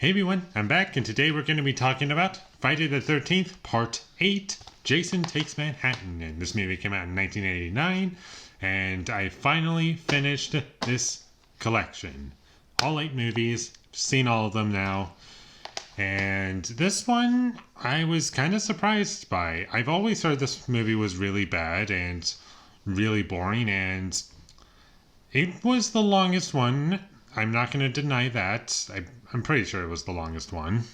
Hey everyone, I'm back, and today we're going to be talking about Friday the 13th, Part 8, Jason Takes Manhattan. And this movie came out in 1989, and I finally finished this collection. All 8 movies, seen all of them now. And this one, I was kind of surprised by. I've always heard this movie was really bad and really boring, and it was the longest one. I'm not going to deny that. I'm pretty sure it was the longest one.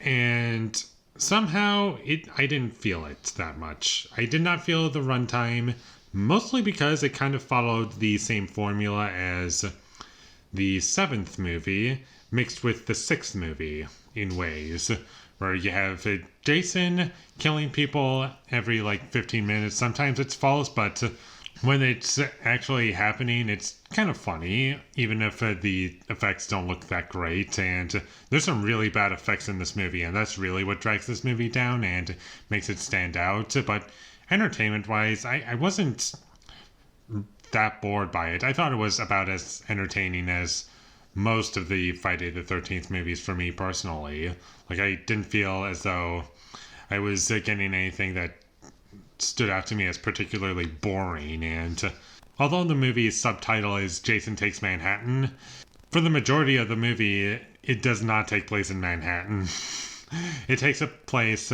And somehow I didn't feel it that much. I did not feel the runtime, mostly because it kind of followed the same formula as the 7th movie, mixed with the 6th movie in ways, where you have Jason killing people every 15 minutes. Sometimes it's false, but when it's actually happening, it's kind of funny, even if the effects don't look that great. And there's some really bad effects in this movie, and that's really what drags this movie down and makes it stand out. But entertainment-wise, I wasn't that bored by it. I thought it was about as entertaining as most of the Friday the 13th movies for me personally. I didn't feel as though I was getting anything that stood out to me as particularly boring. And although the movie's subtitle is Jason Takes Manhattan, for the majority of the movie, it does not take place in Manhattan. It takes place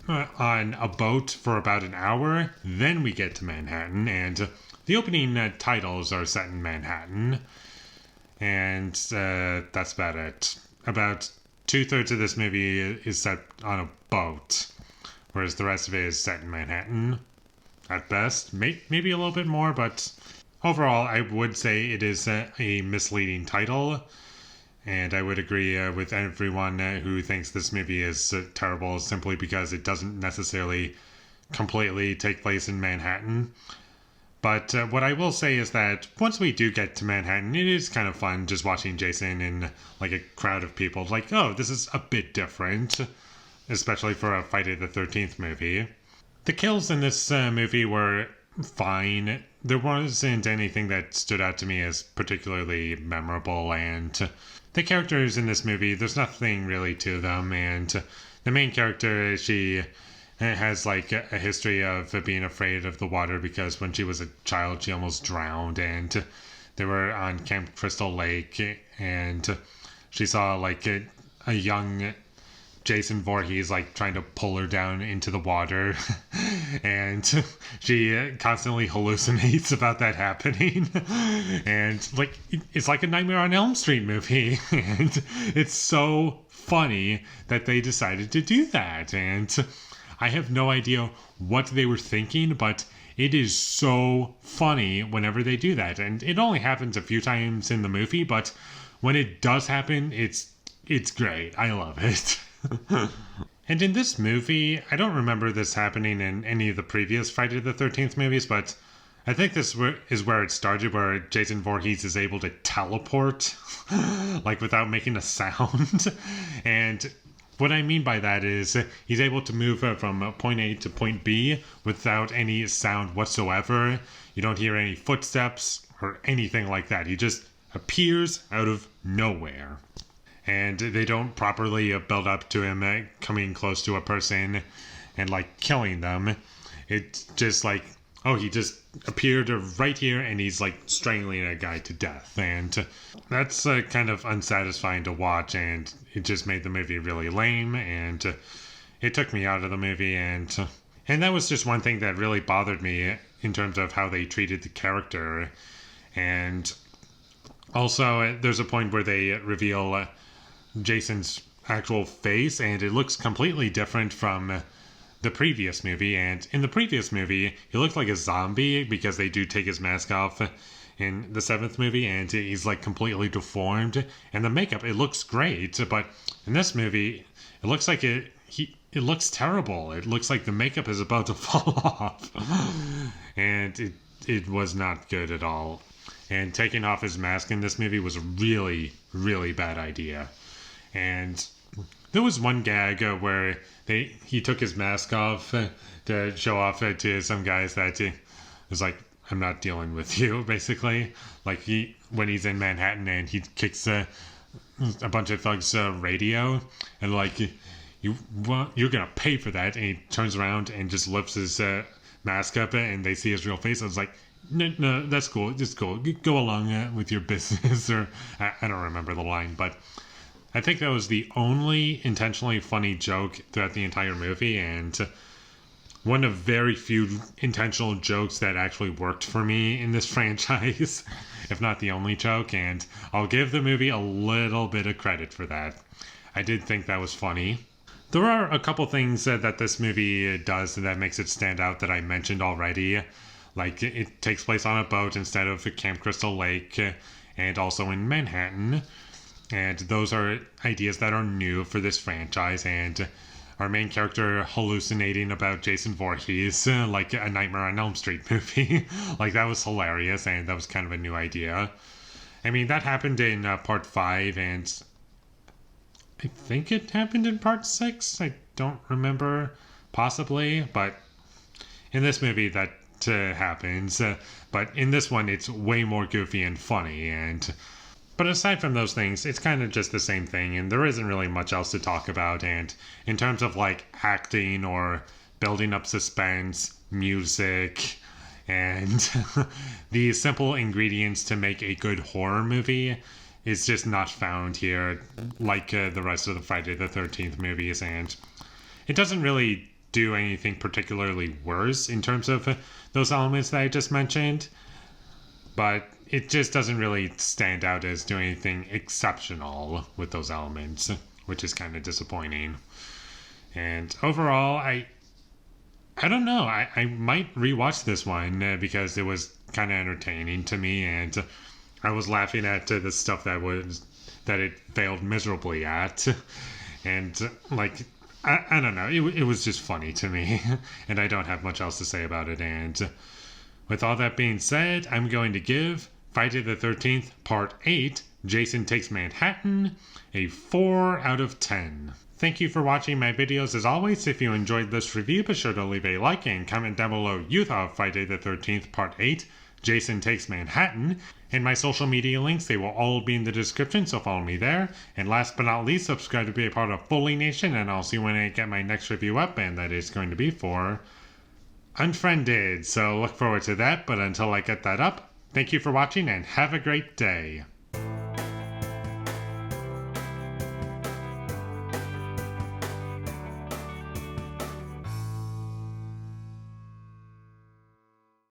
on a boat for about an hour, then we get to Manhattan, and the opening titles are set in Manhattan, and that's about it. About 2/3 of this movie is set on a boat, whereas the rest of it is set in Manhattan, at best. Maybe a little bit more, but overall, I would say it is a misleading title, and I would agree with everyone who thinks this movie is terrible simply because it doesn't necessarily completely take place in Manhattan. But what I will say is that once we do get to Manhattan, it is kind of fun just watching Jason in a crowd of people. Oh, this is a bit different, especially for a Friday the 13th movie. The kills in this movie were fine. There wasn't anything that stood out to me as particularly memorable, and the characters in this movie, there's nothing really to them, and the main character, she has a history of being afraid of the water because when she was a child she almost drowned, and they were on Camp Crystal Lake, and she saw a young Jason Voorhees trying to pull her down into the water, and she constantly hallucinates about that happening, and it's like a Nightmare on Elm Street movie, and it's so funny that they decided to do that. And I have no idea what they were thinking, but it is so funny whenever they do that. And it only happens a few times in the movie, but when it does happen, it's great. I love it. And in this movie, I don't remember this happening in any of the previous Friday the 13th movies, but I think this is where it started, where Jason Voorhees is able to teleport, without making a sound. And what I mean by that is he's able to move from point A to point B without any sound whatsoever. You don't hear any footsteps or anything like that. He just appears out of nowhere. And they don't properly build up to him coming close to a person and killing them. It's just oh, he just appeared right here and he's strangling a guy to death. And that's kind of unsatisfying to watch, and it just made the movie really lame, and it took me out of the movie. And that was just one thing that really bothered me in terms of how they treated the character. And also, there's a point where they reveal Jason's actual face, and it looks completely different from the previous movie. And in the previous movie, he looked like a zombie because they do take his mask off in the 7th movie, and he's completely deformed. And the makeup, it looks great, but in this movie, it looks like it looks terrible. It looks like the makeup is about to fall off, and it was not good at all. And taking off his mask in this movie was a really, really bad idea. And there was one gag where he took his mask off to show off to some guys that he was I'm not dealing with you, basically. When he's in Manhattan and he kicks a bunch of thugs radio, and like, you're gonna pay for that. And he turns around and just lifts his mask up, and they see his real face. I was like, no, that's cool. Just cool. Go along with your business. Or I don't remember the line, but I think that was the only intentionally funny joke throughout the entire movie, and one of very few intentional jokes that actually worked for me in this franchise, if not the only joke, and I'll give the movie a little bit of credit for that. I did think that was funny. There are a couple things that this movie does that makes it stand out that I mentioned already. Like, it takes place on a boat instead of Camp Crystal Lake, and also in Manhattan. And those are ideas that are new for this franchise, and our main character hallucinating about Jason Voorhees, like a Nightmare on Elm Street movie. Like, that was hilarious, and that was kind of a new idea. I mean, that happened in part 5, and I think it happened in part 6. I don't remember, possibly, but in this movie that happens. But in this one, it's way more goofy and funny, but aside from those things, it's kind of just the same thing, and there isn't really much else to talk about. And in terms of like acting or building up suspense, music, and the simple ingredients to make a good horror movie is just not found here like the rest of the Friday the 13th movies. And it doesn't really do anything particularly worse in terms of those elements that I just mentioned, but it just doesn't really stand out as doing anything exceptional with those elements, which is kind of disappointing. And overall, I don't know. I might rewatch this one because it was kind of entertaining to me, and I was laughing at the stuff that it failed miserably at, and like, I don't know. It was just funny to me, and I don't have much else to say about it. And with all that being said, I'm going to give Friday the 13th Part 8, Jason Takes Manhattan, a 4 out of 10. Thank you for watching my videos as always. If you enjoyed this review, be sure to leave a like and comment down below you thought of Friday the 13th Part 8, Jason Takes Manhattan. And my social media links, they will all be in the description, so follow me there. And last but not least, subscribe to be a part of Foley Nation, and I'll see you when I get my next review up, and that is going to be for Unfriended. So look forward to that, but until I get that up, thank you for watching and have a great day.